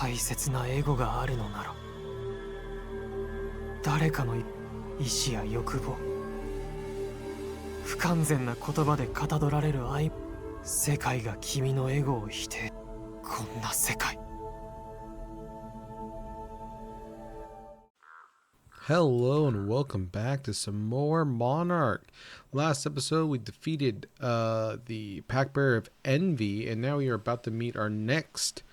大切なエゴがあるのなら、誰かの意志や欲望、不完全な言葉でかたどられる愛、世界が君のエゴを否定。こんな世界。Hello and welcome back to some more Monark. Last episode we defeated the pack bearer of Envy, and now we are about to meet our next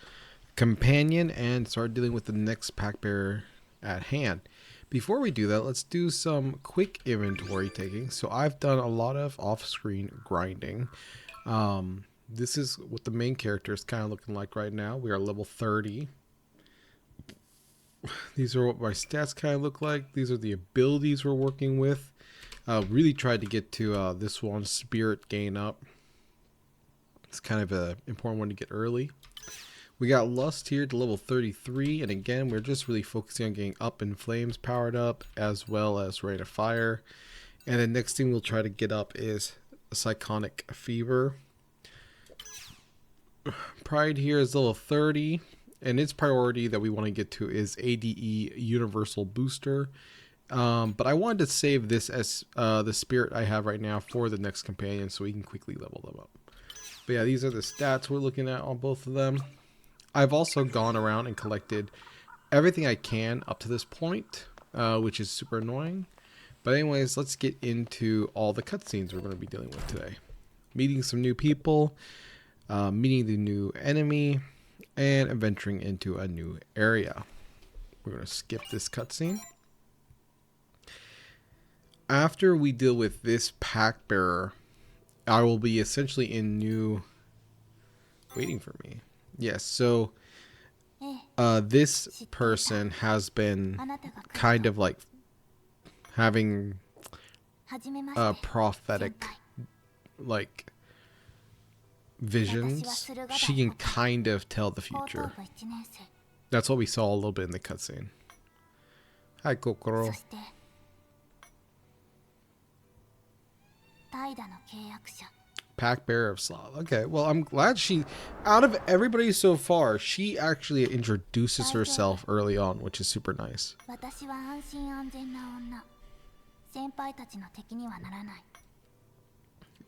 companion and start dealing with the next pack bearer at hand. Before we do that, let's do some quick inventory taking. So I've done a lot of off-screen grinding. This is what the main character is kind of looking like right now. We are level 30. These are what my stats kind of look like. These are the abilities we're working with. Really tried to get to this one, Spirit Gain Up. It's kind of an important one to get early. We got Lust here to level 33, and again, we're just really focusing on getting Up in Flames powered up, as well as Rain of Fire. And the next thing we'll try to get up is Psychonic Fever. Pride here is level 30. And its priority that we want to get to is ADE Universal Booster. But I wanted to save this as the spirit I have right now for the next companion so we can quickly level them up. But yeah, these are the stats we're looking at on both of them. I've also gone around and collected everything I can up to this point, which is super annoying. But anyways, let's get into all the cutscenes we're going to be dealing with today. Meeting some new people, meeting the new enemy, and adventuring into a new area. We're going to skip this cutscene. After we deal with this pack bearer, I will be essentially in new... Waiting for me. Yes, so this person has been kind of like having a prophetic like visions. She can kind of tell the future. That's what we saw a little bit in the cutscene. Hi, Kokoro. Pack bearer of Sloth. Okay, well, I'm glad she, out of everybody so far, she actually introduces herself early on, which is super nice.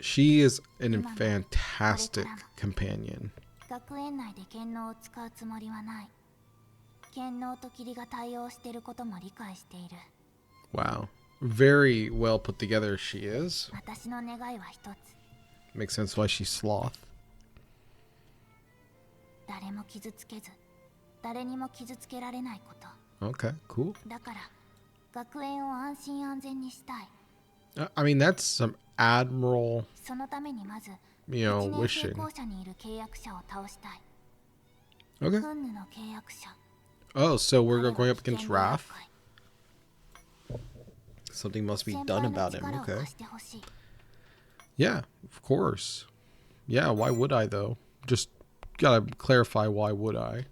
She is a fantastic companion. Wow. Very well put together she is. Makes sense why she's Sloth. Okay, cool. I mean, that's some admiral, you know, wishing. Okay. Oh, so we're going up against Wrath? Something must be done about him. Okay. Yeah, of course. Yeah, why would I, though? Just gotta clarify, why would I?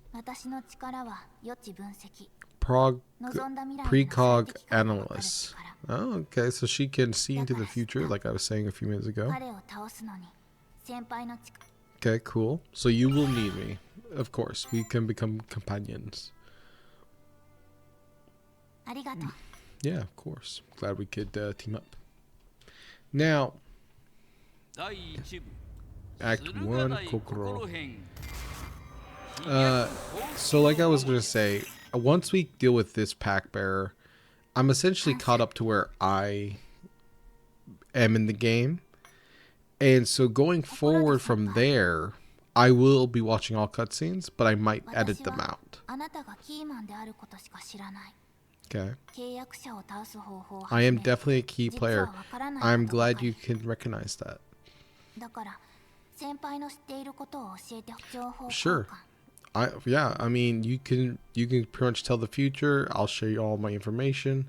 Precog analyst. Oh, okay, so she can see into the future, like I was saying a few minutes ago. Okay, cool. So you will need me. Of course, we can become companions. Yeah, of course. Glad we could team up. Now, Act 1, Kokoro. So like I was going to say, once we deal with this pack bearer, I'm essentially caught up to where I am in the game. And so going forward from there, I will be watching all cutscenes, but I might edit them out. Okay. I am definitely a key player. I'm glad you can recognize that. Sure. I mean, you can pretty much tell the future. I'll show you all my information.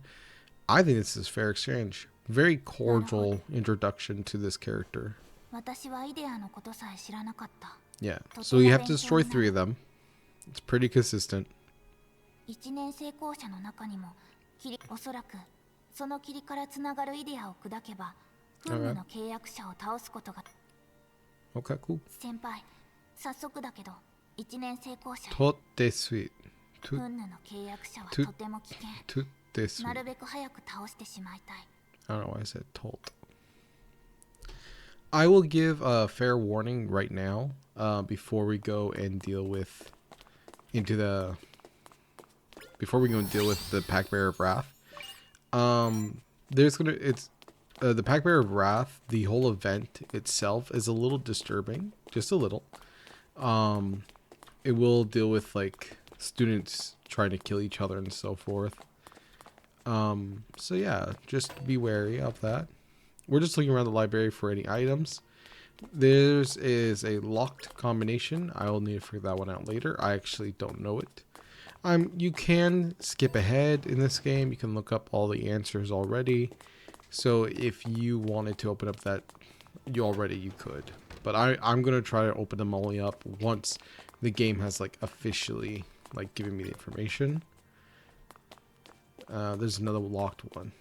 I think this is fair exchange. Very cordial introduction to this character. Yeah. So you have to destroy 3 of them. It's pretty consistent. Okay, cool. Totte sweet. 運ぬの契約者はとても危険。 Tutte sweet. なるべく早く倒してしまいたい。 I don't know why I said told. I will give a fair warning right now, before we go and deal with before we go and deal with the Pack Bearer of Wrath. The Pack Bearer of Wrath, the whole event itself is a little disturbing, just a little. It will deal with like students trying to kill each other and so forth. So yeah, just be wary of that. We're just looking around the library for any items. There's is a locked combination. I will need to figure that one out later. I actually don't know it. You can skip ahead in this game. You can look up all the answers already. So if you wanted to open up that, you could. But I'm gonna try to open them all up once the game has like officially like given me the information. There's another locked one.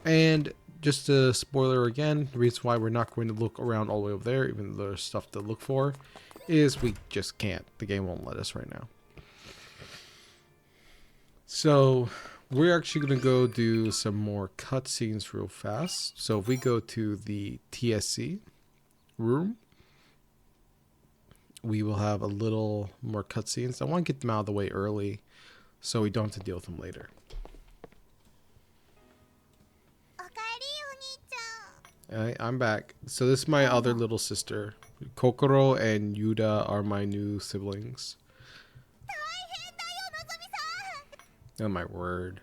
And just a spoiler again, the reason why we're not going to look around all the way over there, even though there's stuff to look for, is we just can't. The game won't let us right now. So we're actually going to go do some more cutscenes real fast. So if we go to the TSC room, we will have a little more cutscenes. I want to get them out of the way early so we don't have to deal with them later. Alright, I'm back. So this is my other little sister. Kokoro and Yuda are my new siblings. Oh my word.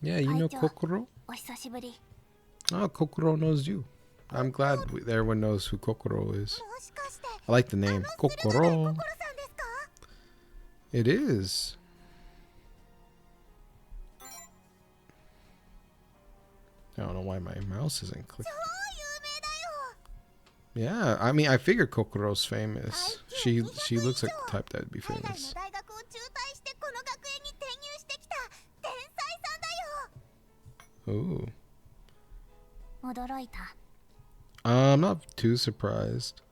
Yeah, you know Kokoro? Oh, Kokoro knows you. I'm glad everyone knows who Kokoro is. I like the name. Kokoro. It is. I don't know why my mouse isn't clicking. Yeah, I mean, I figured Kokoro's famous. She looks like the type that would be famous. Ooh. I'm not too surprised.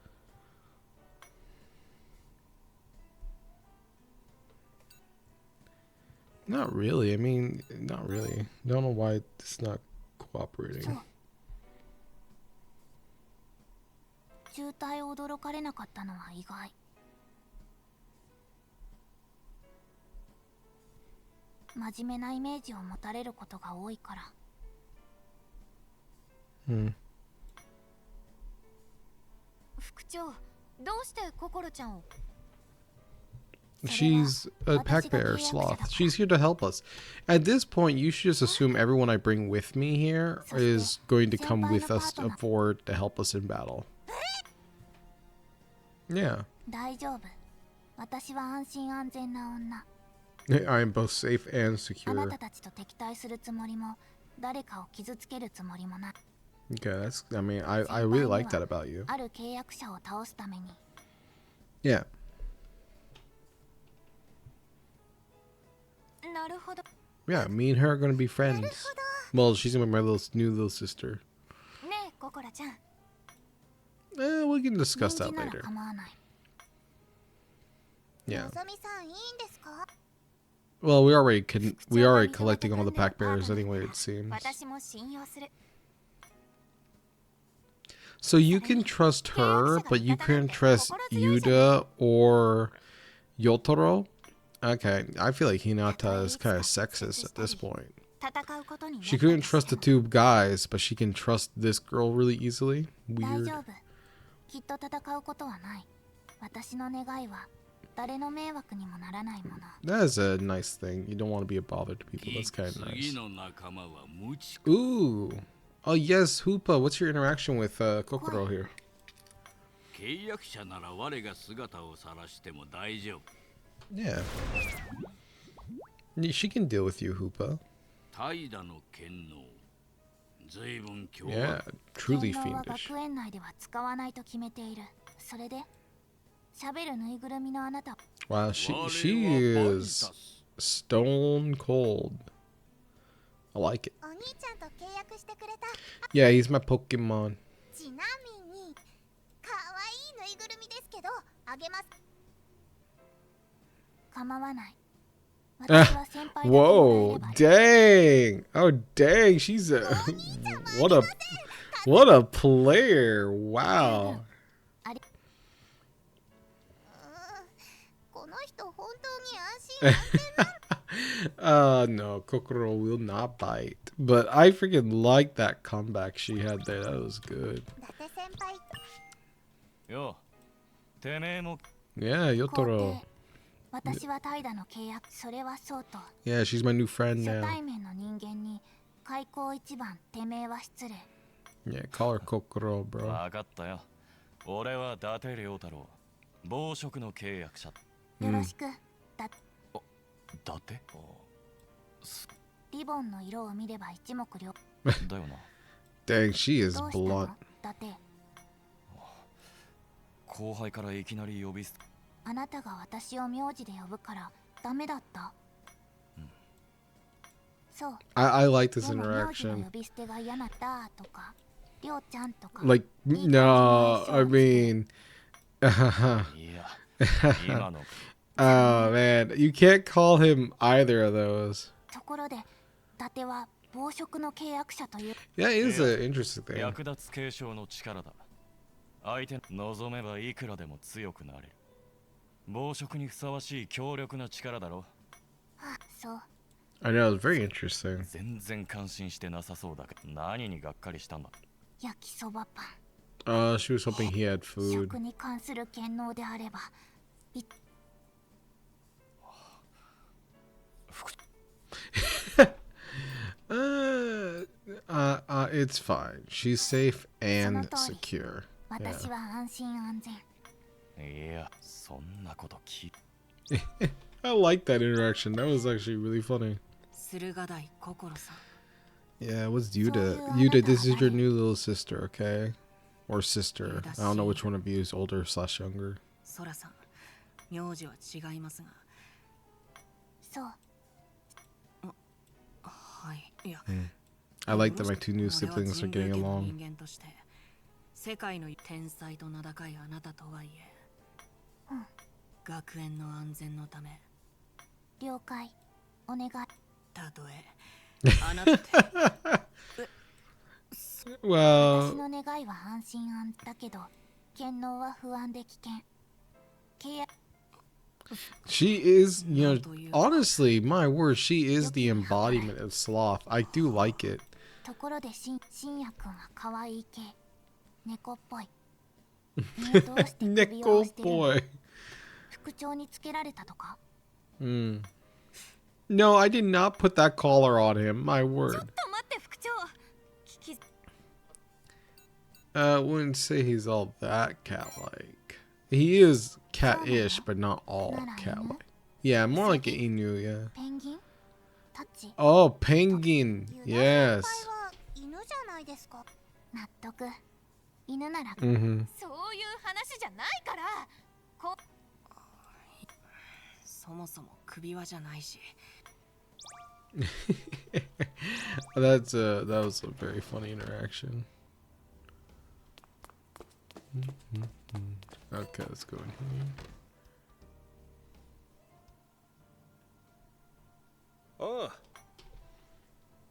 Not really. I mean, not really. Don't know why it's not cooperating. Hmm. She's a pack bearer sloth. She's here to help us. At this point, you should just assume everyone I bring with me here is going to come with us aboard to help us in battle. Yeah. I am both safe and secure. Okay, that's, I mean, I really like that about you. Yeah. Yeah, me and her are gonna be friends. Well, she's gonna be my new little sister. We can discuss that later. Yeah. Well, we already collecting all the pack bearers anyway, it seems. So you can trust her, but you couldn't trust Yuda or Yotaro. Okay, I feel like Hinata is kind of sexist at this point. She couldn't trust the two guys, but she can trust this girl really easily. Weird. That is a nice thing. You don't want to be a bother to people. That's kind of nice. Ooh. Oh yes, Hoopa. What's your interaction with Kokoro here? Yeah. She can deal with you, Hoopa. Yeah, truly fiendish. Wow, she is stone cold. I like it. Yeah, he's my Pokemon. あげます。構わない。私は先輩だけも Whoa, らえれば。 dang. Oh, dang. She's a what a what a player. Wow. この人本当に安心安全。 No, Kokoro will not bite. But I freaking like that comeback she had there. That was good. 伊達先輩。よ、てめえも Yeah, 皇 Yotaro. 帝。私は怠惰の契約。それはそうと。 Yeah, she's my new friend 初 now. 対面の人間に開口一番てめえは失礼。 Yeah, call her Kokoro, bro. わかったよ。俺は伊達良太郎、暴食の契約者。よろしく。だ伊達？リボンの色を見れば一目瞭。だよな。Dang, she is どうしたの blunt. だって後輩からいきなり呼び捨て。あなたが私を名字で呼ぶからダメだった。そう。 I like で this も名字の interaction. 呼び捨てが嫌なだとか、りょうちゃんとか。 Like, no, I mean, いや、今の oh man, you can't call him either of those. ところで、伊達は暴食の契約者という。 That is an interesting thing. 役立つ継承の力だ。相手望めばいくらでも強くなれる。暴食にふさわしい強力な力だろ。あ、そう。 I know, it's very interesting. 全然感心してなさそうだけど、何にがっかりしたんだ。焼きそばパン。 She was hoping he had food. 食に関する権能であれば。It's fine. She's safe and その通り。 secure. 私は安心安全。いや、そんなこと聞い I like that interaction. That was actually really funny. 駿河台心さん。 Yeah, what's Yuda? So Yuda, you this is your wanna- new little sister, okay? Or sister. I don't know which one of you is older slash younger. 空さん、名字は違いますが。そう。はい。いや、 I like that my two new siblings are getting 俺は人類 along. 人間として世界の天才と名高いあなたとはいえ、学園の安全のため、了解。お願い。たとえあなたって Well, 私の願いは安心安だけど、権能は不安で危険。契約。 she is, you know, honestly, my word, she is the embodiment of sloth. I do like it. ところで深夜くんは可愛い系。猫っぽい。ねえどうして首輪 Neko をしてるの？ boy. 副長につけられたとか？ No, I did not put that collar on him. My ちょ word. っと待って副長。聞き I wouldn't say he's all that cat-like. He is cat-ish, but not all cat-like. Yeah, more like an Inu, yeah. ペンギン？タッチ？ Oh, penguin. Yes. 犬じゃないですか。納得。犬なら。 Mm-hmm. そういう話じゃないから。そもそも首輪じゃないし。 That was a very funny interaction. Okay, let's go in here. おう。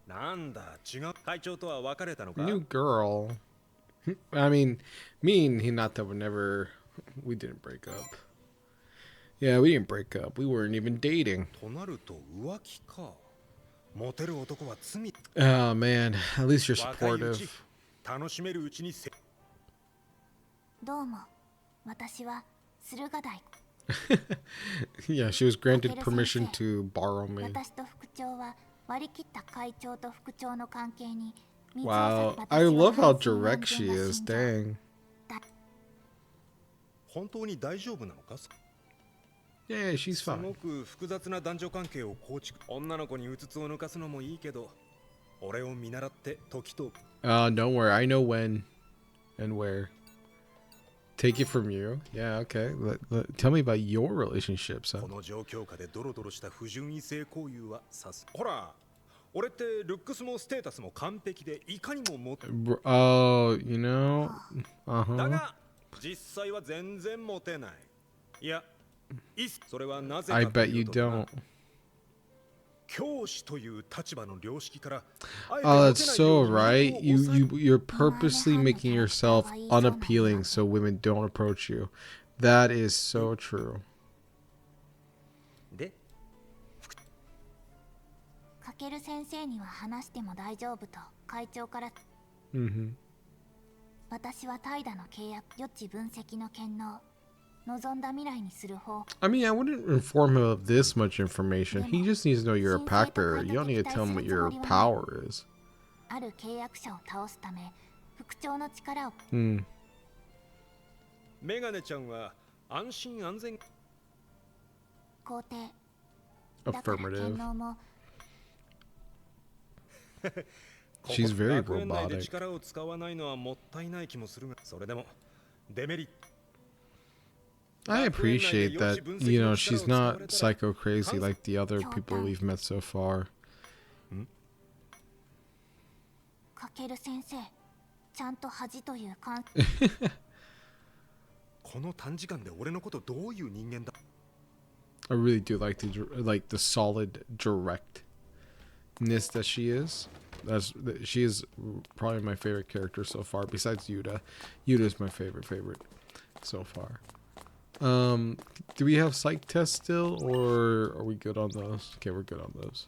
なんだ、違う会長とは別れたのか？ New girl. I mean, me and Hinata were never. We didn't break up. Yeah, we didn't break up. We weren't even dating. となると浮気か。モテる男は罪。 Oh man, at least you're 若いうち supportive. 楽しめるうちにせ。どうも。私は駿河台。 Yeah, she was granted permission to borrow me. 私と副長は割り切った会長と副長の関係に。 Wow, I love how direct she is. Dang. 本当に大丈夫なのか？ Yeah, she's すご fine. く複雑な男女関係を構築。女の子にうつつを抜かすのもいいけど、俺を見習って時と。 Don't worry, I know when and where. Take it from you. Yeah, okay. Tell me about your relationships. この状況下でドロドロした不純異性交友はさす。ほら、俺ってルックスもステータスも完璧でいかにもモテ。 Oh, you know. だ Uh-huh. が実際は全然モテない。いや、それはなぜ I かと bet い you うとな don't. 教師という立場の良識から Oh, that's so right. You're purposely making yourself unappealing so women don't approach you. That is so true. で、かける先生には話しても大丈夫と会長から。 Mm-hmm. 私は怠惰の契約、予知分析の権能、望んだ未来にする方。 I mean, I wouldn't inform him of this much information. He just needs to know you're a pack bearer. You don't need to tell him what your power is. ある契約者を倒すため、副長の力を。 Hmm. メガネちゃんは安心安全。肯定。だから権 Affirmative. 能も She's very 学園内で robotic. 力を使わないのはもったいない気もするが、それでもデメリット。 I appreciate that, you know, she's not psycho crazy like the other people we've met so far. かける先生、ちゃんと恥という感。この短時間で俺のことどういう人間だ。 I really do like the solid directness that she is. She is probably my favorite character so far, besides Yuta. Yuta's my favorite so far. Do we have psych tests still, or are we good on those? Okay, we're good on those.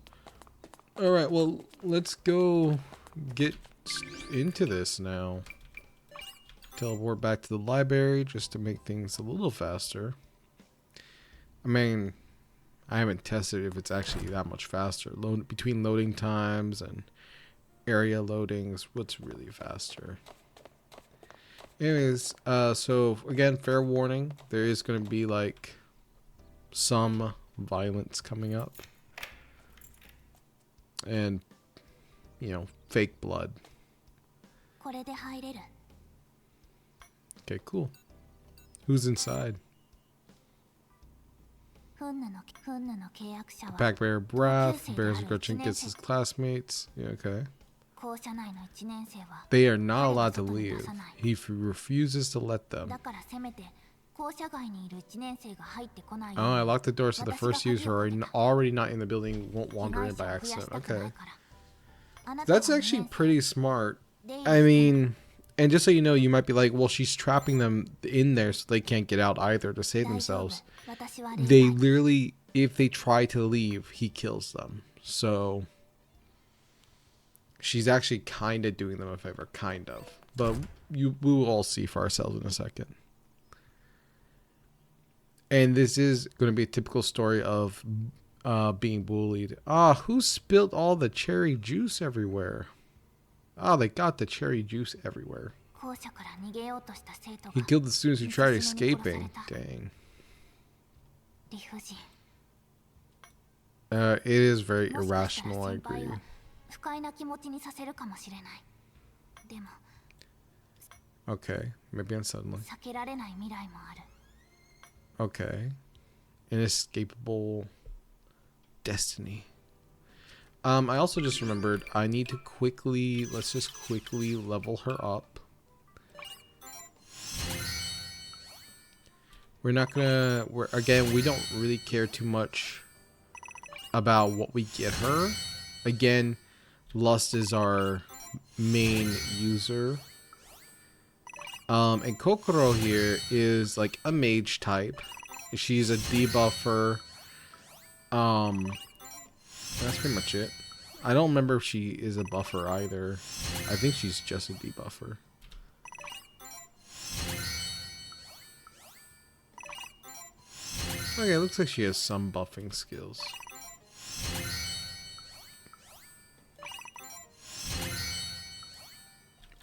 All right, well, let's go get into this now. Teleport back to the library just to make things a little faster. I mean, I haven't tested if it's actually that much faster. Between loading times and area loadings, what's really faster? Anyways, so again, fair warning, there is going to be like some violence coming up. And, you know, fake blood. これで入れる。 Okay, cool. Who's inside? フンヌの契約者は Pack bearer Brath, Bears Gretchen gets his classmates. Yeah, okay. 校舎内の1年生は They are not allowed to leave. He refuses to let them. だからせめて校舎外にいる1年生が入ってこない Oh, I locked the door so the first years who are already not in the building won't wander in by accident. Okay. That's actually pretty smart. I mean, and just so you know, you might be like, well, she's trapping them in there so they can't get out either to save themselves. They literally, if they try to leave, he kills them. So she's actually kind of doing them a favor, kind of. But we will all see for ourselves in a second. And this is going to be a typical story of being bullied. Ah, who spilled all the cherry juice everywhere? Ah, they got the cherry juice everywhere. He killed the students who tried escaping. Dang. It is very irrational, I agree. Okay, maybe unsuddenly. Okay. Inescapable destiny. I also just remembered I need to quickly, let's just quickly level her up. We're not gonna, again, we don't really care too much about what we get her. Again, Lust is our main user. And Kokoro here is like a mage type. She's a debuffer. That's pretty much it. I don't remember if she is a buffer either. I think she's just a debuffer. Okay, looks like she has some buffing skills.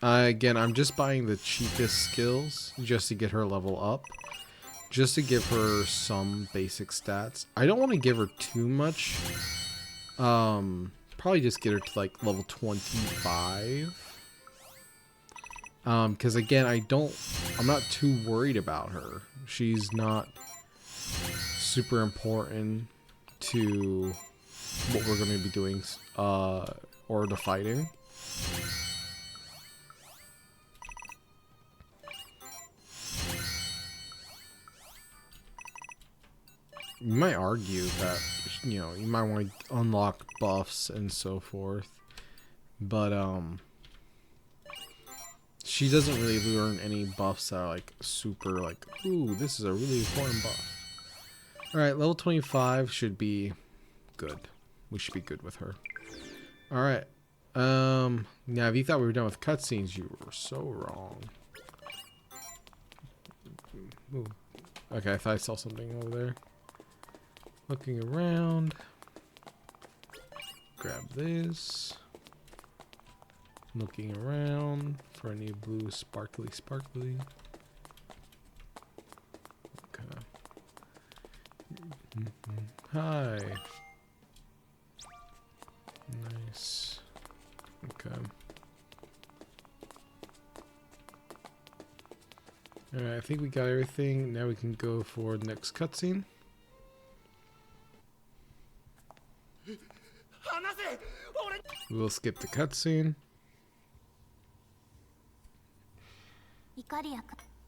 Again, I'm just buying the cheapest skills just to get her level up. Just to give her some basic stats. I don't want to give her too much. Probably just get her to like level 25. Because again, I'm not too worried about her. She's not super important to what we're going to be doing, or the fighting. You might argue that, you know, you might want to unlock buffs and so forth, but she doesn't really learn any buffs that are like super like, ooh, this is a really important buff. Alright, level 25 should be good. We should be good with her. Alright. Now if you thought we were done with cutscenes, you were so wrong. Ooh. Okay, I thought I saw something over there. Looking around. Grab this. Looking around for any blue sparkly. Okay. Hi. Nice. Okay. Alright, I think we got everything. Now we can go for the next cutscene. We'll skip the cutscene.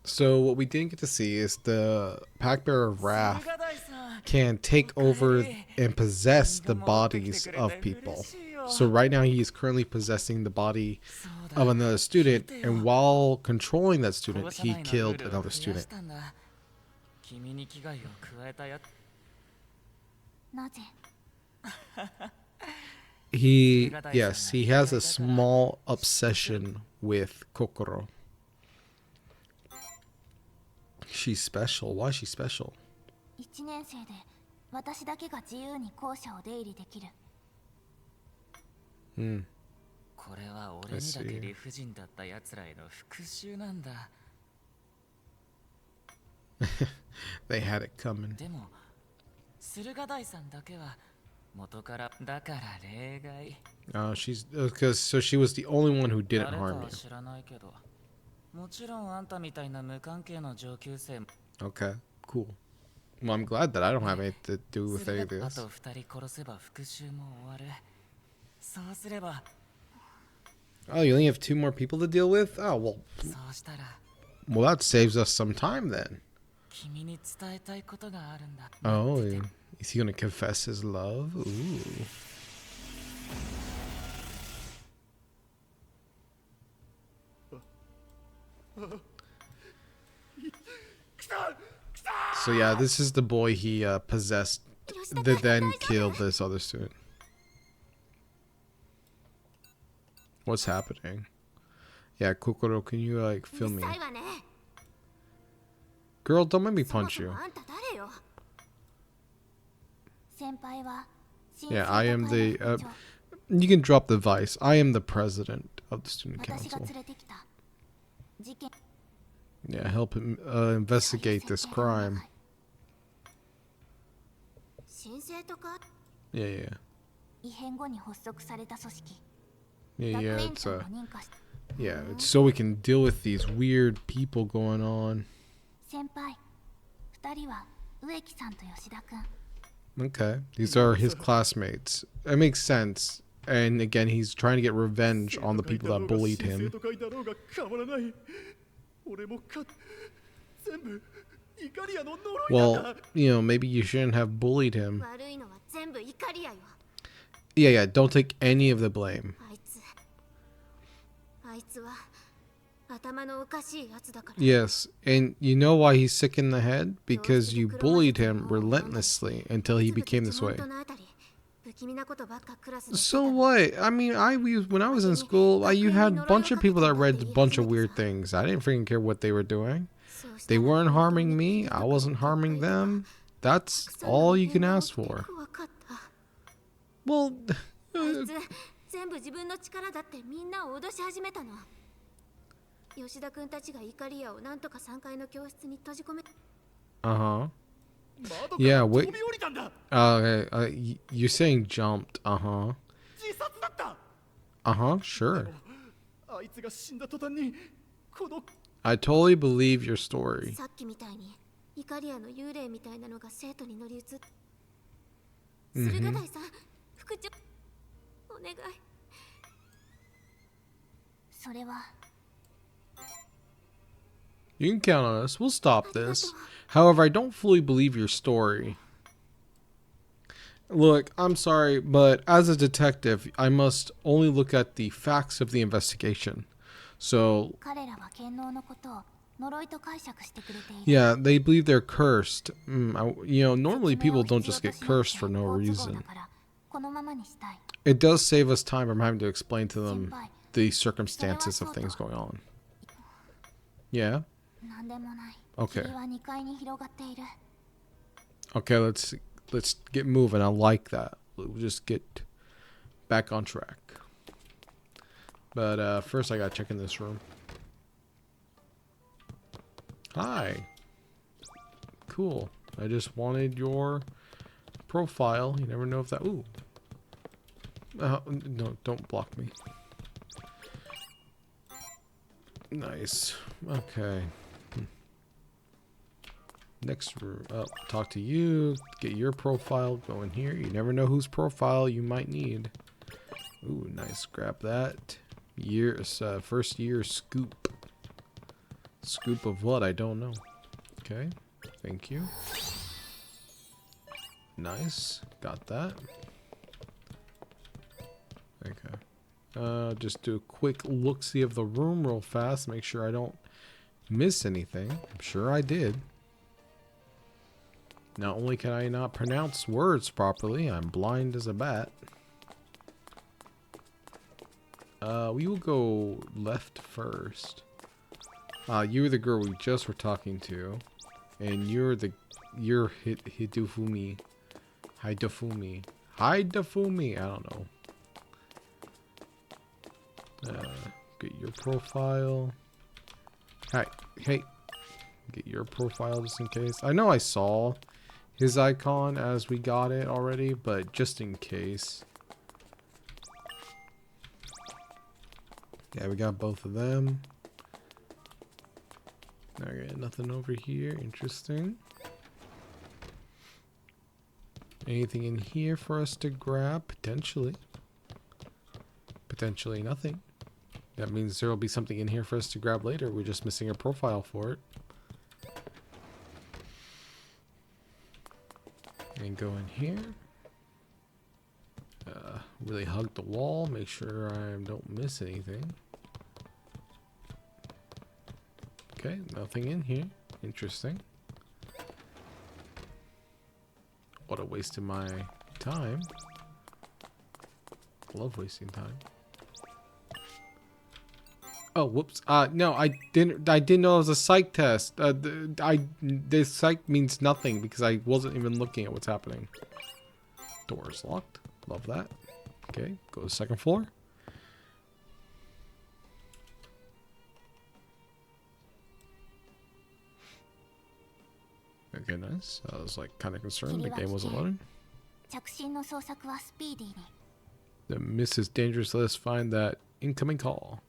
So what we didn't get to see is the Pack Bearer of Wrath can take over and possess the bodies of people. So right now he is currently possessing the body of another student, and while controlling that student, he killed another student. Yes, he has a small obsession with Kokoro. She's special. Why is she special? 1年生で私だけが自由に校舎を出入りできる。これは俺にだけ理不尽だった奴らへの復讐なんだ。They had it coming. でも、駿河台さんだけは元からだから例外。She's because so she was the only one who didn't harm you. 知らないけど、もちろんあんたみたいな無関係の上級生も。Okay, cool. Well, I'm glad that I don't have anything to do with any of this. あと2人殺せば復讐も終わる。そうすれば。Oh, you only have 2 more people to deal with? Oh, well. そうしたら。Well, that saves us some time then. 君に伝えたいことがあるんだ。Oh, is he gonna confess his love? Ooh. So yeah, this is the boy he possessed that then killed this other student. What's happening? Yeah, Kokoro, can you like film me? Girl, don't make me punch you. Yeah, I am the you can drop the vice. I am the president of the student council. Yeah, help him investigate this crime. Yeah. Yeah, it's yeah, it's so we can deal with these weird people going on. Okay, these are his classmates. It makes sense. And again, he's trying to get revenge on the people that bullied him. Well, you know, maybe you shouldn't have bullied him. Yeah, don't take any of the blame. Yes, and you know why he's sick in the head? Because you bullied him relentlessly until he became this way. So what? I mean, when I was in school, you had a bunch of people that read a bunch of weird things. I didn't freaking care what they were doing. They weren't harming me. I wasn't harming them. That's all you can ask for. Well... Uh-huh. Yeah, wait. You're saying jumped. Uh-huh. Uh-huh, sure. I totally believe your story. You can count on us. We'll stop this. However, I don't fully believe your story. Look, I'm sorry, but as a detective, I must only look at the facts of the investigation. So, 彼らは剣能のことを呪いと解釈してくれている。 yeah, they believe they're cursed. Normally 説明 people を don't 必 just 要と get しなくて cursed for no 好都合だ reason. からこのままにしたい。 It does save us time from having to explain to them 先輩、 the circumstances of things going on. Yeah? なんでもない。 Okay. 霧は2階に広がっている。 Okay, let's get moving. I like that. We'll just get back on track. But first I gotta check in this room. Hi. Cool. I just wanted your profile. You never know if that... Ooh. No, don't block me. Nice. Okay. Next room. Oh, talk to you. Get your profile. Go in here. You never know whose profile you might need. Ooh, nice. Grab that. First year scoop. Scoop of what? I don't know. Okay. Thank you. Nice. Got that. Okay. Just do a quick look-see of the room real fast. Make sure I don't miss anything. I'm sure I did. Not only can I not pronounce words properly, I'm blind as a bat. We will go left first. You were the girl we just were talking to. And you're Hidefumi. Hidefumi. Hidefumi. I don't know. Get your profile. Hey. Get your profile just in case. I know I saw his icon as we got it already, but just in case. Yeah, we got both of them. Okay, nothing over here. Interesting. Anything in here for us to grab? Potentially. Potentially nothing. That means there will be something in here for us to grab later. We're just missing a profile for it. And go in here. Really hug the wall. Make sure I don't miss anything. Okay, nothing in here. Interesting. What a waste of my time. Love wasting time. Oh, whoops. No, I didn't know it was a psych test. This psych means nothing because I wasn't even looking at what's happening. Door is locked. Love that. Okay, go to the second floor. Okay, nice. I was like kind of concerned the game wasn't loading. 着信の捜索はスピーディーに。 The miss is dangerous. Let us find that incoming call.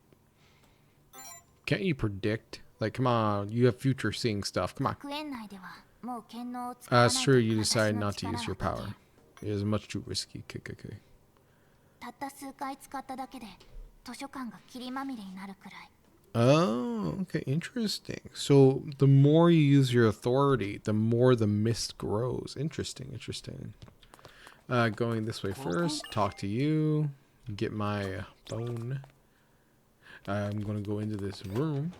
Can't you predict? Like, come on, you have future seeing stuff. Come on. 学園内ではもう剣能を使わない That's と true. You 私 decided の not to 力 use your は power. It is much too risky. KKK. たった数回使っただけで図書館が霧まみれになるくらい。 Oh, okay, interesting. So the more you use your authority, the more the mist grows. Interesting. Going this way first. Talk to you. Get my phone. I'm gonna go into this room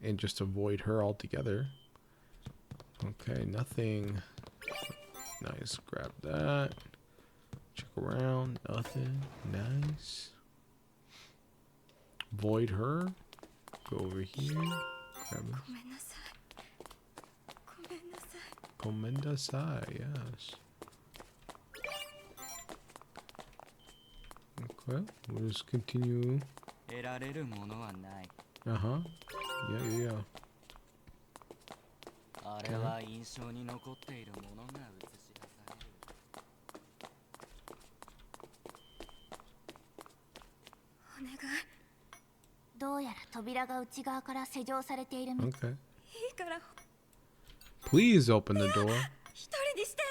and just avoid her altogether. Okay, nothing. Nice. Grab that. Check around. Nothing. Nice. Avoid her. Go over here. Grab it. ごめんなさい。ごめんなさい。 Komendasai, yes. Okay, we'll just continue. 得られるものはない。 Uh-huh. Yeah. あれは印象に残っているものが映し出される。お願い。どうやら扉が内側から施錠されているみたい。 Okay. いいから Please open the door. 一人にして。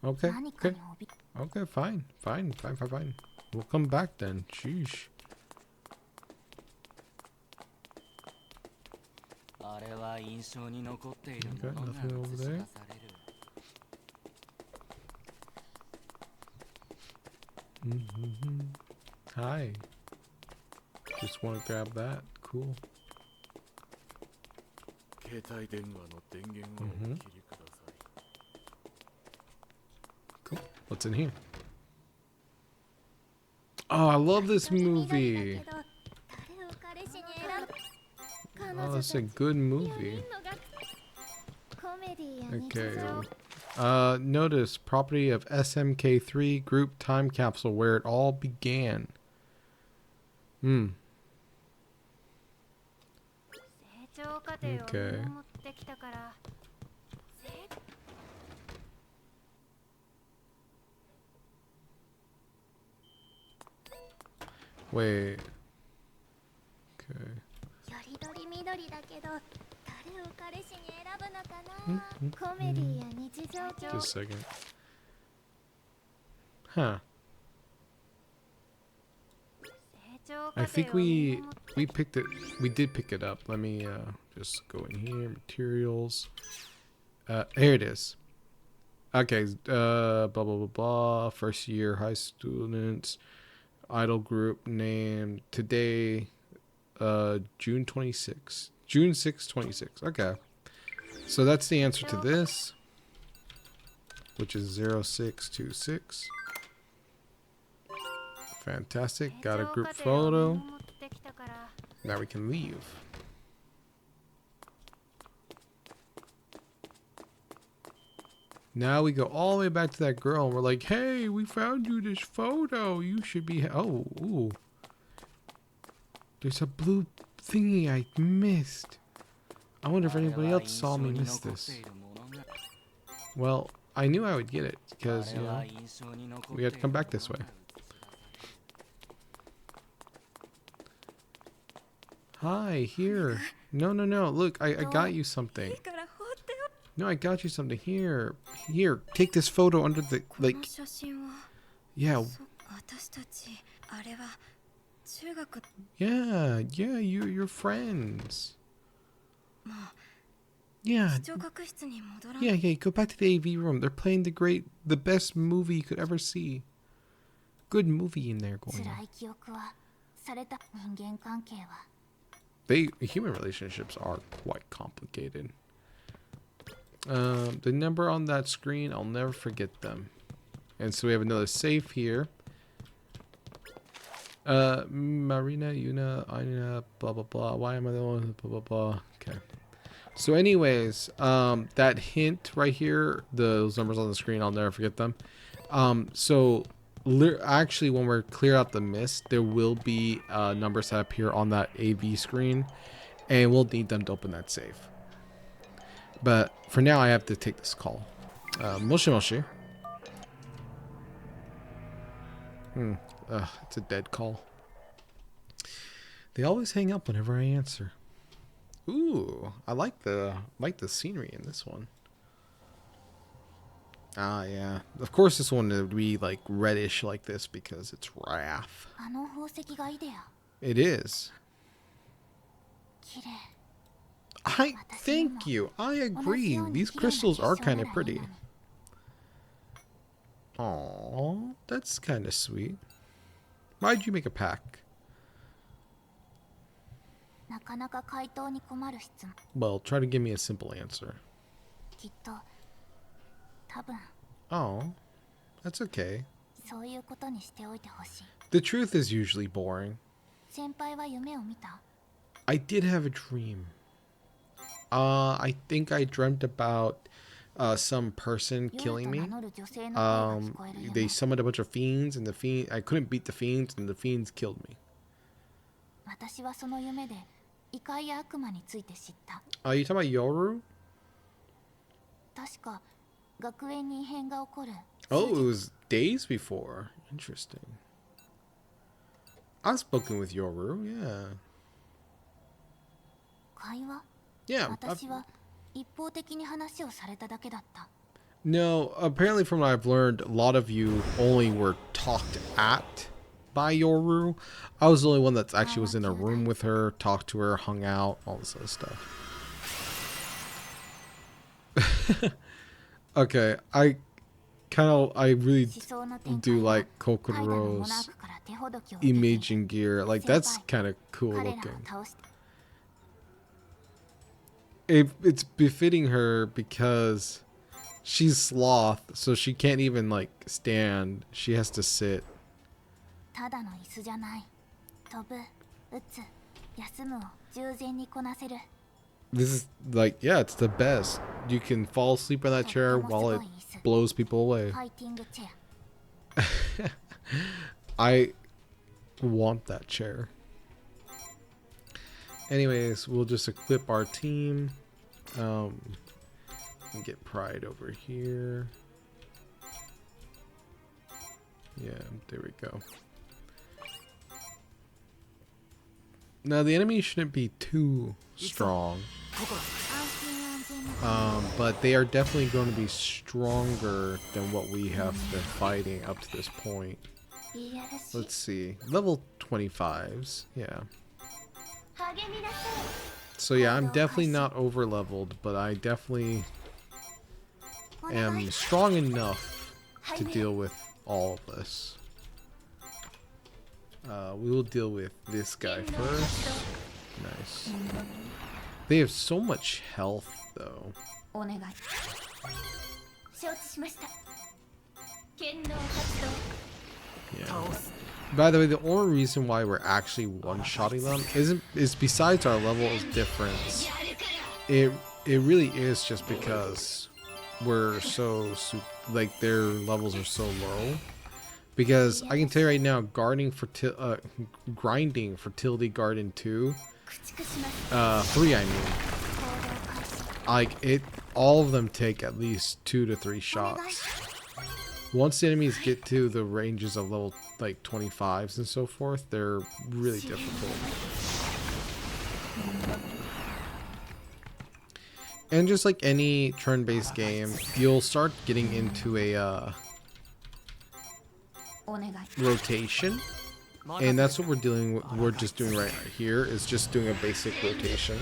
Okay. 何か Okay. に怯 Okay, fine. We'll come back then. Sheesh. あれは印象に残っているものが Okay, nothing over 映し出 there. される。Hi. Just want to grab that. Cool. 携帯電話の電源をお切りください。 Cool. What's in here? Oh, I love this movie. Oh, it's a good movie. Okay. Notice property of SMK3 group time capsule where it all began. Okay. Wait. Okay. Just a second. Huh. I think we picked it. We did pick it up. Let me just go in here. Materials. Here it is. Okay. Blah blah blah blah. First year high students. Idol group named today. June 26. June 6, 26. Okay. So that's the answer to this, which is 0626. Fantastic. Got a group photo. Now we can leave. Now we go all the way back to that girl and we're like, hey, we found you this photo. You should be... Oh, ooh. There's a blue thingy I missed. I wonder if anybody else saw me miss this. Well, I knew I would get it because, you know, we had to come back this way. Hi, here. No, no, no. Look, I got you something. No, I got you something. Here. Here, take this photo under the, like... Yeah. Yeah, you're friends. Yeah. Yeah, go back to the AV room. They're playing the best movie you could ever see. Good movie in there going on. Human relationships are quite complicated. The number on that screen, I'll never forget them. And so we have another safe here. Marina, Yuna, Aina, blah blah blah. Why am I the one? Blah blah blah. Okay. So, anyways, that hint right here, those numbers on the screen, I'll never forget them. Actually, when we're clear out the mist, there will be numbers that appear on that AV screen, and we'll need them to open that safe. But for now, I have to take this call. Moshi Moshi. It's a dead call. They always hang up whenever I answer. Ooh, I like the scenery in this one. Ah, yeah. Of course, this one would be like reddish like this because it's Wrath. It is. Thank you. I agree. These crystals are kind of pretty. Aww, that's kind of sweet. Why'd you make a pack? Well, try to give me a simple answer. Oh, that's okay. The truth is usually boring. I did have a dream. I think I dreamt about some person killing me. They summoned a bunch of fiends, and I couldn't beat the fiends, and the fiends killed me. Are you talking about Yoru? Oh, it was days before. Interesting. I've spoken with Yoru, yeah. Yeah. No, apparently from what I've learned, a lot of you only were talked at by Yoru. I was the only one that actually was in a room with her, talked to her, hung out, all this other stuff. Okay, I really 思想の展 do 開は like 怠惰なモナー Kokoro's クから手ほどきを受けて imaging gear. Like that's kind of cool 彼らを looking. 倒して It's befitting her because she's sloth, so she can't even like stand. She has to sit. ただの椅子じゃない。飛ぶ、打つ、休むを従前にこなせる。 This is like, yeah, it's the best. You can fall asleep on that chair while it blows people away. ファイティングチェア。 I want that chair. Anyways, we'll just equip our team. And get Pride over here. Yeah, there we go. Now the enemy shouldn't be too strong. 安心安全な But they are definitely going to be stronger than what we have been fighting up to this point. いやらしい。 Let's see. Level 25s. Yeah. 励みなさい。 So yeah, I'm definitely not over leveled, but I definitely お願い。 am strong enough to deal with all of this. We will deal with this guy first. Nice. They have so much health though. お願い。承知しました。剣能発動。 Yeah. By the way, the only reason why we're actually one-shotting them is besides our level is different. It really is just because we're like their levels are so low. Because I can tell you right now, grinding fertility garden 2, 3 I mean, like it, all of them take at least 2 to 3 shots. Once the enemies get to the ranges of level like 25s and so forth, they're really difficult. And just like any turn-based game, you'll start getting into a お願い。 rotation, and that's what we're just doing right here, is just doing a basic rotation.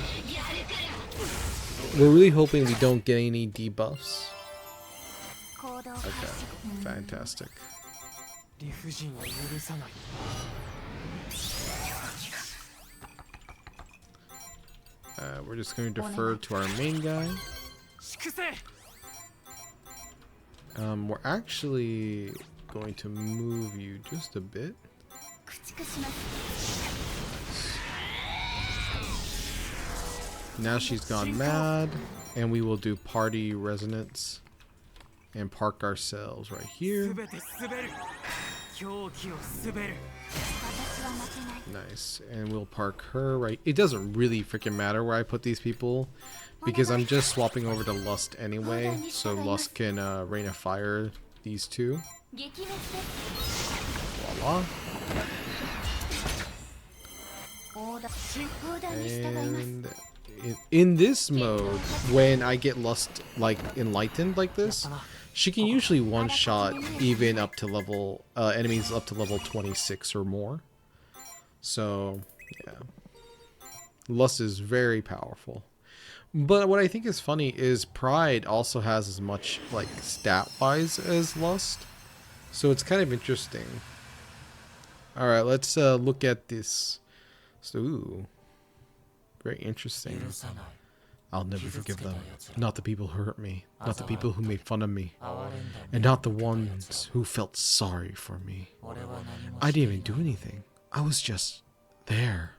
We're really hoping we don't get any debuffs. 行動開 Okay, 始。 fantastic. 理不尽を許さない。 We're just going to defer to our main guy. 粛せ。 We're actually going to move you just a bit. 駆逐します。 Now she's gone mad, and we will do party resonance and park ourselves right here. 全て滑る。狂気を滑る。私は負けない。 Nice. And we'll park her right. It doesn't really freaking matter where I put these people because I'm just swapping over to Lust anyway. So Lust can rain of fire these two. 撃滅です。 Voila. オーダーに従います。 And in this mode, when I get Lust like enlightened like this, she can usually one-shot even up to level enemies up to level 26 or more. So yeah, Lust is very powerful. But what I think is funny is Pride also has as much like stat-wise as Lust, so it's kind of interesting. All right, let's look at this. So, ooh, very interesting. I'll never forgive them. Not the people who hurt me, not the people who made fun of me, and not the ones who felt sorry for me. I didn't even do anything. I was just there.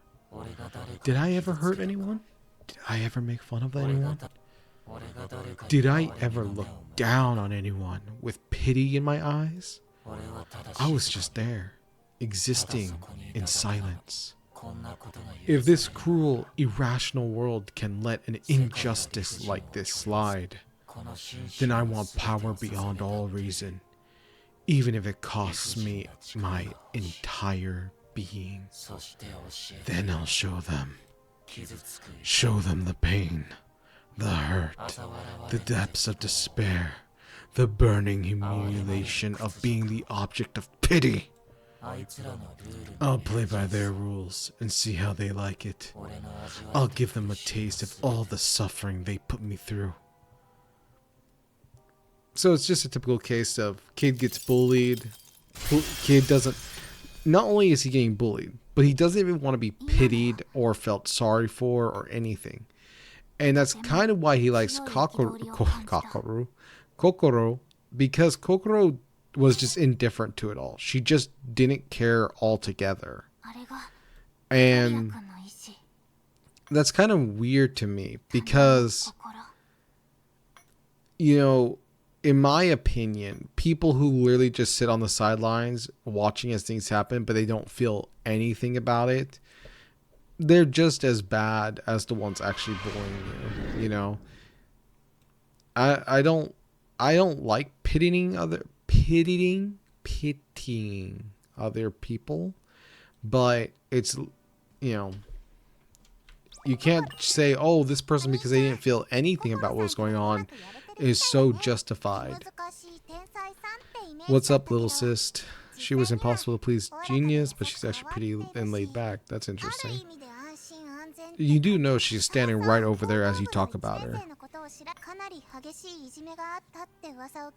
Did I ever hurt anyone? Did I ever make fun of anyone? Did I ever look down on anyone with pity in my eyes? I was just there, existing in silence. If this cruel, irrational world can let an injustice like this slide, then I want power beyond all reason, even if it costs me my entire being. Then I'll show them. Show them the pain, the hurt, the depths of despair, the burning humiliation of being the object of pity. I'll play by their rules and see how they like it. I'll give them a taste of all the suffering they put me through. So it's just a typical case of kid gets bullied. Kid doesn't. Not only is he getting bullied, but he doesn't even want to be pitied or felt sorry for or anything. And that's kind of why he likes Kokoro, because Kokoro was just indifferent to it all. She just didn't care altogether. And that's kind of weird to me because, you know, in my opinion, people who literally just sit on the sidelines watching as things happen, but they don't feel anything about it, they're just as bad as the ones actually bullying you, you know. I don't like pitying other people, but it's, you know, you can't say, oh, this person, because they didn't feel anything about what was going on, is so justified. What's up, little sis? She was impossible to please genius, but she's actually pretty and laid back. That's interesting. You do know she's standing right over there as you talk about her.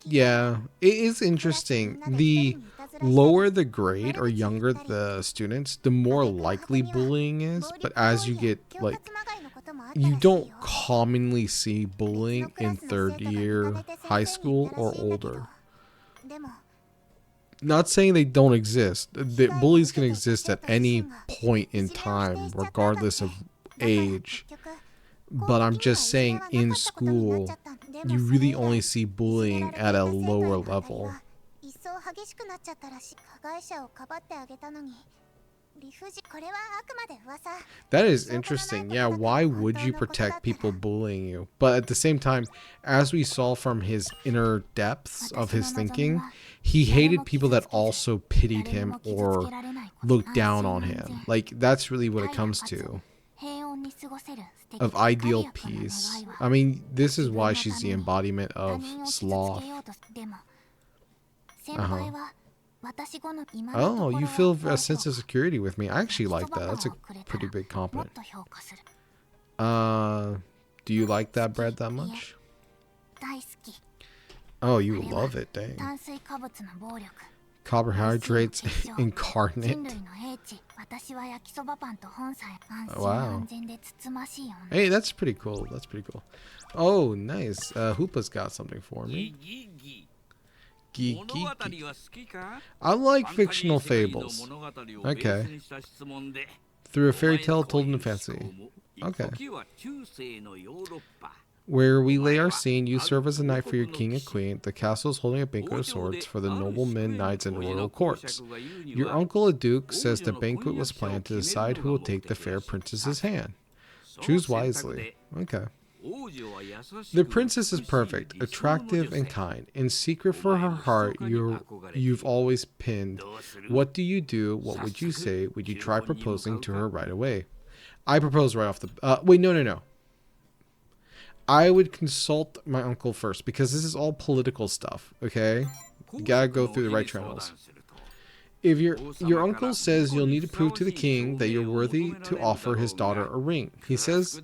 Yeah, it is interesting. The lower the grade or younger the students, the more likely bullying is. But as you get, like, you don't commonly see bullying in third year high school or older. Not saying they don't exist. The bullies can exist at any point in time, regardless of age. But I'm just saying, in school, you really only see bullying at a lower level. That is interesting. Yeah, why would you protect people bullying you? But at the same time, as we saw from his inner depths of his thinking, he hated people that also pitied him or looked down on him. Like, that's really what it comes to. Of ideal peace. I mean, this is why she's the embodiment of sloth. Oh, you feel a sense of security with me. I actually like that. That's a pretty big compliment. Do you like that bread that much? Oh, you love it, dang. Carbohydrates incarnate. Wow. Hey, that's pretty cool. That's pretty cool. Oh, nice. Hoopa's got something for me. I like fictional fables. Okay. Through a fairy tale told in fancy. Okay. Where we lay our scene, you serve as a knight for your king and queen. The castle is holding a banquet of sorts for the noblemen, knights, and royal courts. Your uncle, a duke, says the banquet was planned to decide who will take the fair princess's hand. Choose wisely. Okay. The princess is perfect, attractive, and kind. In secret for her heart, you've always pinned. What do you do? What would you say? Would you try proposing to her right away? I propose right off the... wait, no. I would consult my uncle first, because this is all political stuff, okay? You gotta go through the right channels. If your uncle says you'll need to prove to the king that you're worthy to offer his daughter a ring. He says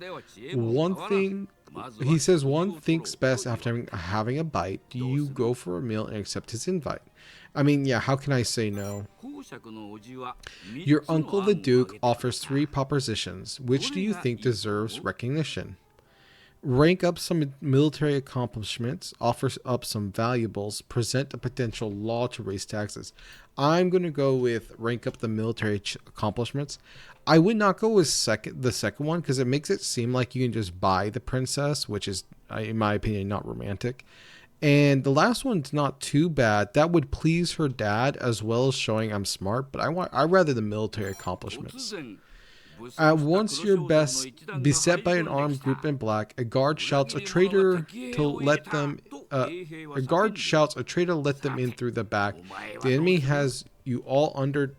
one thinks best after having a bite. Do you go for a meal and accept his invite? I mean, yeah, how can I say no? Your uncle the duke offers 3 propositions. Which do you think deserves recognition? Rank up some military accomplishments, offer up some valuables, present a potential law to raise taxes. I'm going to go with rank up the military accomplishments. I would not go with the second one, because it makes it seem like you can just buy the princess, which is, in my opinion, not romantic. And the last one's not too bad. That would please her dad, as well as showing I'm smart, but I'd rather the military accomplishments. At once your best, beset by an armed group in black, a guard shouts a traitor to let them in through the back. The enemy has you all under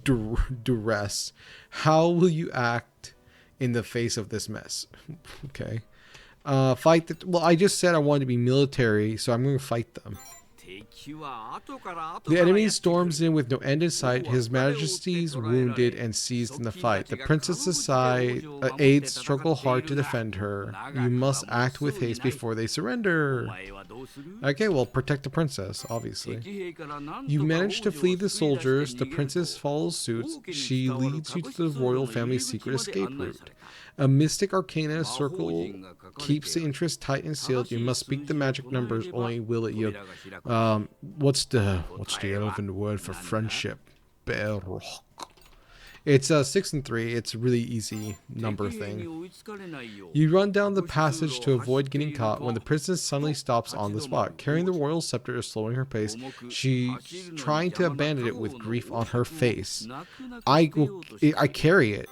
duress. How will you act in the face of this mess? Okay. Well, I just said I wanted to be military, so I'm going to fight them. The enemy storms in with no end in sight. His Majesty's wounded and seized in the fight. The princess's aides struggle hard to defend her. You must act with haste before they surrender. Okay, well, protect the princess, obviously. You manage to flee the soldiers. The princess follows suit. She leads you to the royal family's secret escape route. A mystic arcana circle keeps the interest tight and sealed. You must speak the magic numbers, only will it yield. What's the elven word for friendship? Berok. It's 6 and 3. It's a really easy number thing. You run down the passage to avoid getting caught when the princess suddenly stops on the spot. Carrying the royal scepter is slowing her pace. She's trying to abandon it with grief on her face. I carry it.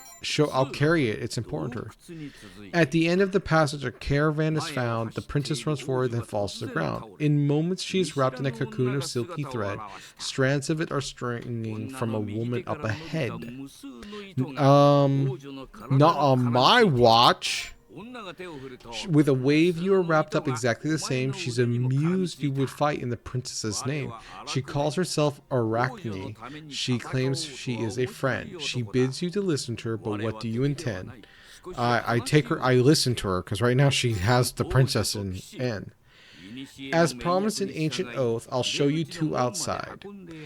I'll carry it. It's important to her. At the end of the passage, a caravan is found. The princess runs forward, then falls to the ground. In moments, she is wrapped in a cocoon of silky thread. Strands of it are stringing from a woman up ahead. Not on my watch. With a wave, you are wrapped up exactly the same. She's amused you would fight in the princess's name. She calls herself Arachne. She claims she is a friend. She bids you to listen to her, but what do you intend? I listen to her, because right now she has the princess in. As promised in ancient oath, I'll show you two outside.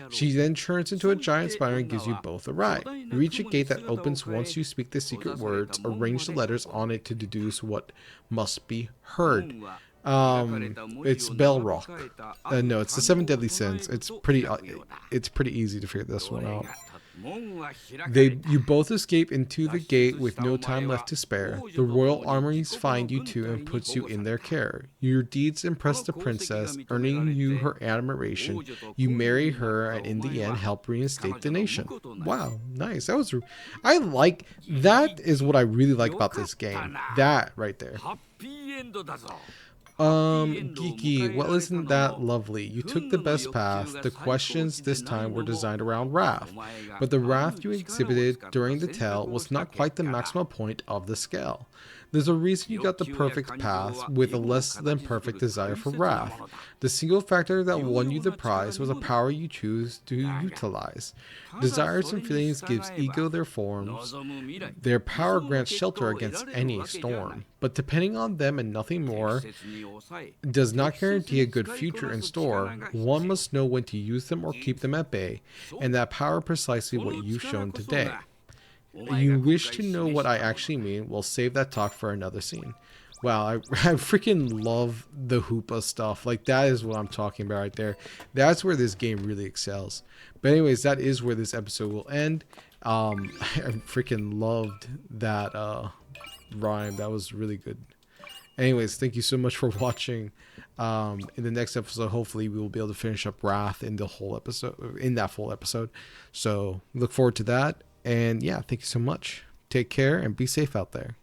She then turns into a giant spider and gives you both a ride. You reach a gate that opens once you speak the secret words. Arrange the letters on it to deduce what must be heard. It's Belrock. No, it's the 7 deadly sins. It's pretty easy to figure this one out. You both escape into the gate with no time left to spare. The royal armies find you too and puts you in their care. Your deeds impress the princess, earning you her admiration. You marry her and in the end help reinstate the nation. Wow, nice. That is what I really like about this game. That right there. Geeky, well, isn't that lovely? You took the best path. The questions this time were designed around wrath, but the wrath you exhibited during the tale was not quite the maximum point of the scale. There's a reason you got the perfect path with a less than perfect desire for wrath. The single factor that won you the prize was a power you choose to utilize. Desires and feelings gives ego their forms. Their power grants shelter against any storm, but depending on them and nothing more, does not guarantee a good future in store. One must know when to use them or keep them at bay, and that power precisely what you've shown today. You wish to know what I actually mean? Well, save that talk for another scene. Wow, I freaking love the Hoopa stuff. Like, that is what I'm talking about right there. That's where this game really excels. But anyways, that is where this episode will end. I freaking loved that rhyme. That was really good. Anyways, thank you so much for watching. In the next episode, hopefully we will be able to finish up Wrath in that full episode. So look forward to that. And yeah, thank you so much. Take care and be safe out there.